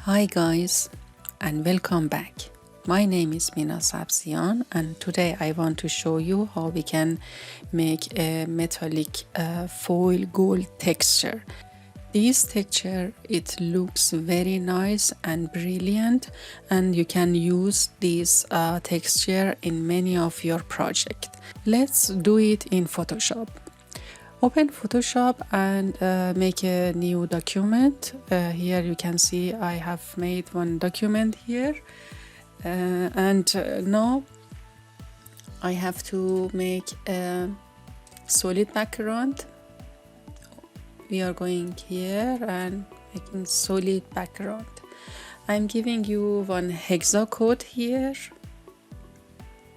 Hi guys, and welcome back. My name is Mina Sabzian, and today I want to show you how we can make a metallic foil gold texture. This texture, it looks very nice and brilliant, and you can use this texture in many of your projects. Let's do it in Photoshop. Open Photoshop and make a new document. Here you can see I have made one document here. Now I have to make a solid background. We are going here and making solid background. I'm giving you one hexa code here.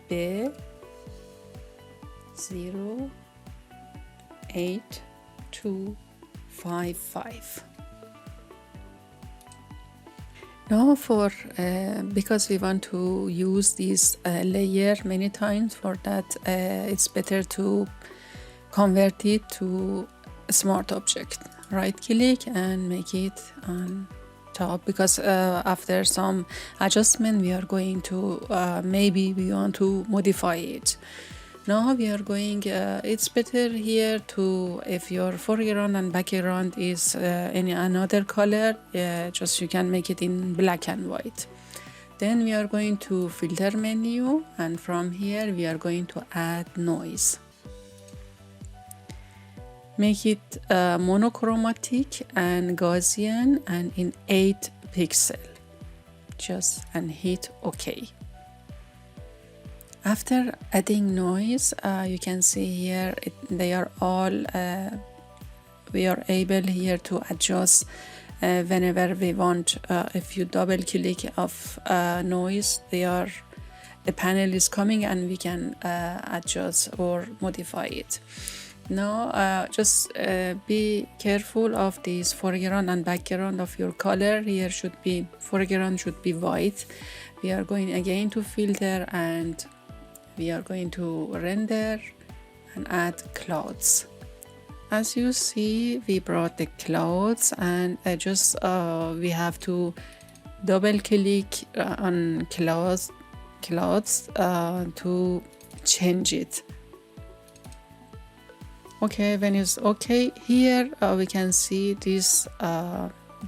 B08255. Now because we want to use this layer many times, for that it's better to convert it to a smart object. Right click and make it on top, because after some adjustment we are going to maybe we want to modify it. Now we are going, it's better here to, if your foreground and background is any another color, just you can make it in black and white. Then we are going to filter menu, and from here we are going to add noise. Make it monochromatic and Gaussian and in 8 pixel. And hit OK. After adding noise, you can see here they are all, we are able here to adjust whenever we want. If you double click of noise, the panel is coming and we can adjust or modify it. Now just be careful of this foreground and background of your color. Here foreground should be white. We are going again to filter and we are going to render and add clouds. As you see, we brought the clouds, and we have to double click on clouds to change it. Okay, when it's okay, here we can see this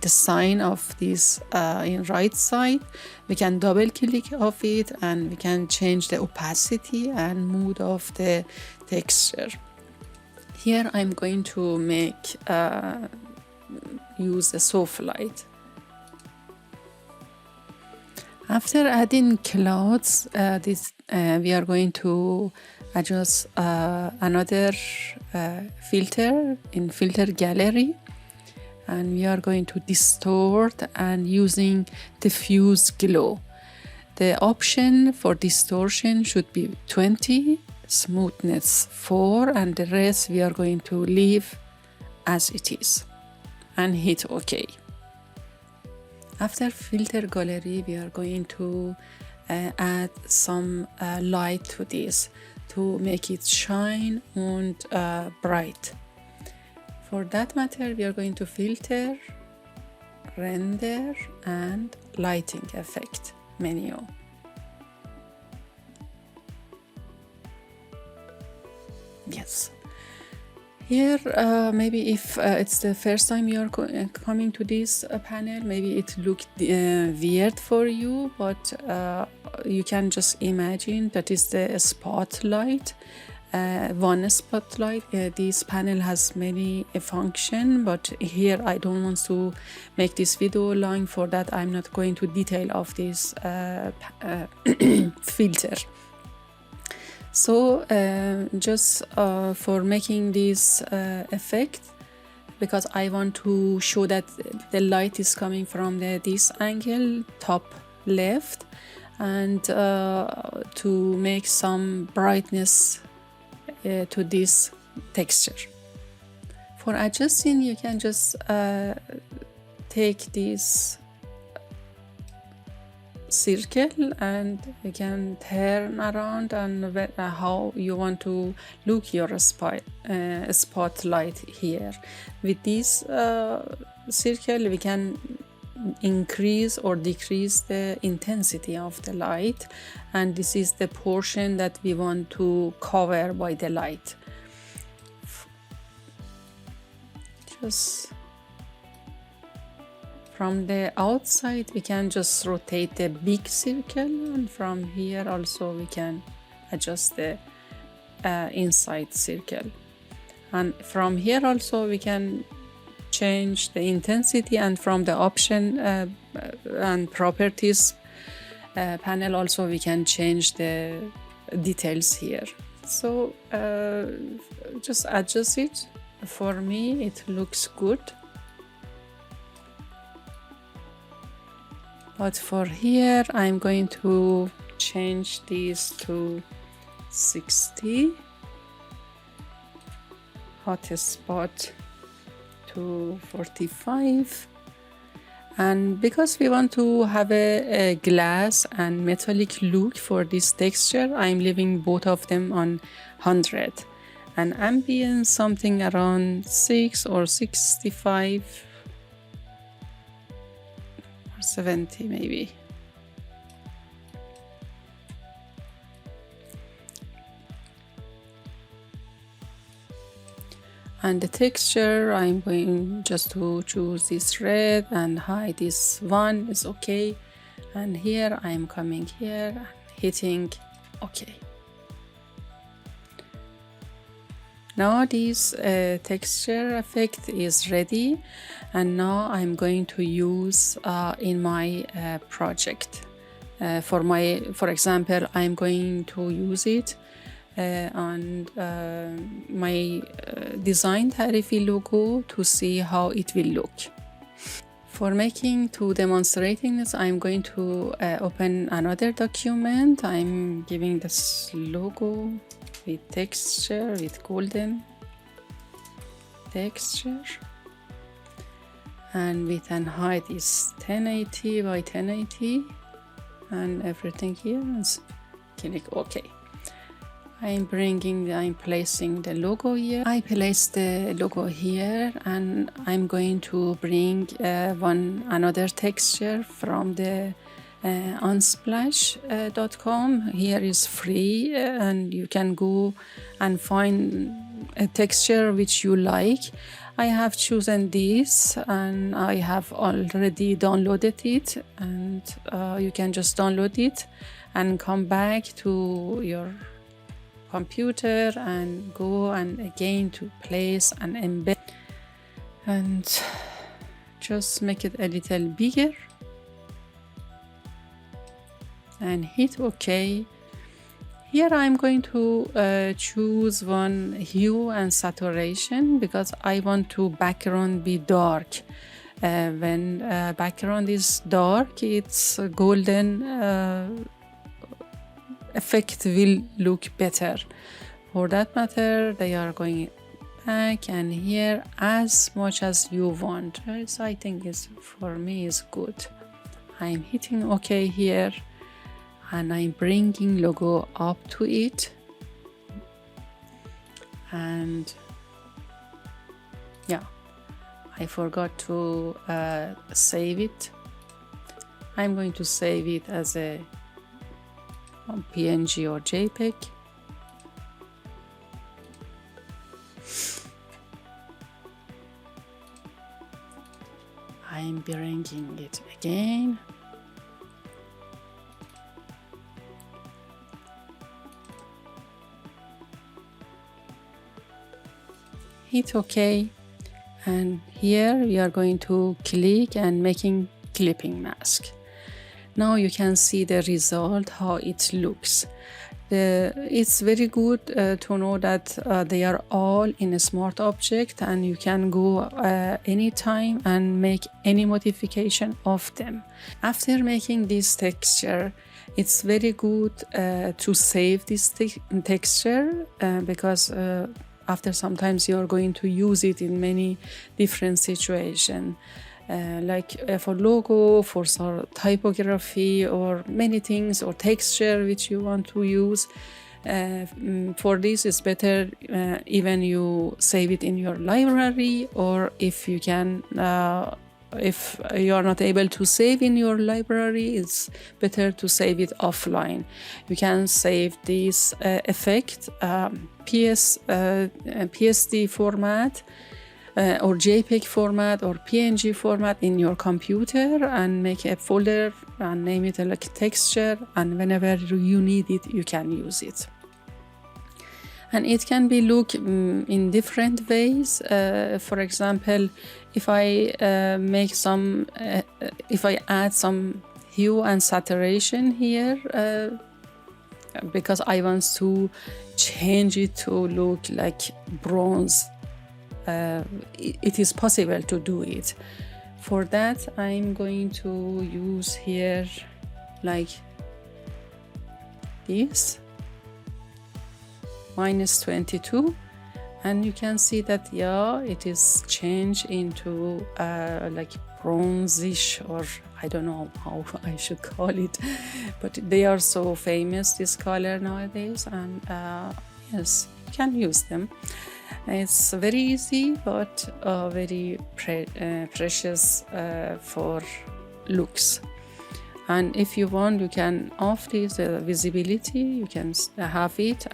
the sign of this in right side. We can double click of it and we can change the opacity and mood of the texture. Here I'm going to make use a soft light. After adding clouds, we are going to adjust another filter in filter gallery, and we are going to distort and using diffuse glow. The option for distortion should be 20, smoothness 4, and the rest we are going to leave as it is and hit OK. After filter gallery, we are going to add some light to this to make it shine and bright. For that matter, we are going to filter, render, and lighting effect menu. Yes. Here, maybe if it's the first time you are coming to this panel, maybe it looked weird for you, but you can just imagine that is the spotlight. One spotlight. This panel has many function, but here I don't want to make this video long. For that, I'm not going to detail of this filter. So just for making this effect, because I want to show that the light is coming from this angle, top left, and to make some brightness to this texture. For adjusting, you can just take this circle and you can turn around and how you want to look your spotlight here. With this circle we can increase or decrease the intensity of the light, and this is the portion that we want to cover by the light. Just from the outside we can just rotate the big circle, and from here also we can adjust the inside circle, and from here also we can change the intensity, and from the option and properties panel also we can change the details here. So just adjust it. For me it looks good, but for here I'm going to change this to 60, hotspot to 45, and because we want to have a glass and metallic look for this texture, I'm leaving both of them on 100, and ambient something around 6 or 65 or 70 maybe. And the texture, I'm going just to choose this red and hide this one is okay, and here I'm coming here and hitting okay. Now this texture effect is ready, and now I'm going to use in my project. For example, I'm going to use it on my design Taarifi logo to see how it will look. For demonstrating this, I'm going to open another document. I'm giving this logo with texture, with golden texture, and we can hide this 1080 by 1080 and everything here, and click OK. I'm placing the logo here. I place the logo here, and I'm going to bring another texture from the unsplash.com. Here is free, and you can go and find a texture which you like. I have chosen this, and I have already downloaded it, and you can just download it and come back to your computer and go and again to place and embed, and just make it a little bigger and hit OK. Here I'm going to choose one hue and saturation, because I want to background be dark. When background is dark, it's golden effect will look better. For that matter, they are going back and here as much as you want. So I think for me is good. I'm hitting OK here, and I'm bringing logo up to it, and yeah, I forgot to save it. I'm going to save it as a PNG or JPEG. I'm bringing it again. Hit OK, and here we are going to click and making clipping mask. Now you can see the result, how it looks. It's very good to know that they are all in a smart object, and you can go anytime and make any modification of them. After making this texture, it's very good to save this texture because after sometimes you're going to use it in many different situations. Like for logo, for typography, or many things, or texture which you want to use. For this, it's better even you save it in your library, or if you can if you are not able to save in your library, it's better to save it offline. You can save this effect PSD format or JPEG format or PNG format in your computer, and make a folder and name it like texture, and whenever you need it, you can use it. And it can be looked in different ways. For example, if I if I add some hue and saturation here, because I want to change it to look like bronze, it is possible to do it. For that, I'm going to use here like this, -22, and you can see that, yeah, it is changed into like bronzish, or I don't know how I should call it, but they are so famous, this color nowadays, and yes, you can use them. It's very easy, but very precious for looks. And if you want, you can off this visibility, you can have it,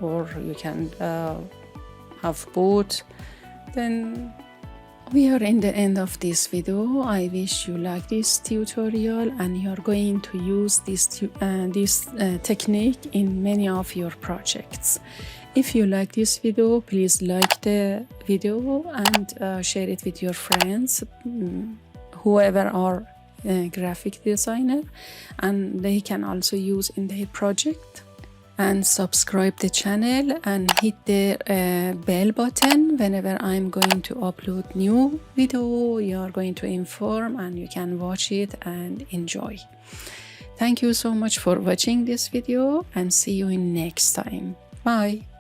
or you can have both. Then we are in the end of this video. I wish you like this tutorial and you are going to use this technique in many of your projects. If you like this video, please like the video and share it with your friends, whoever are graphic designer, and they can also use in their project. And subscribe the channel and hit the bell button. Whenever I'm going to upload new video, you are going to inform and you can watch it and enjoy. Thank you so much for watching this video, and see you in next time. Bye.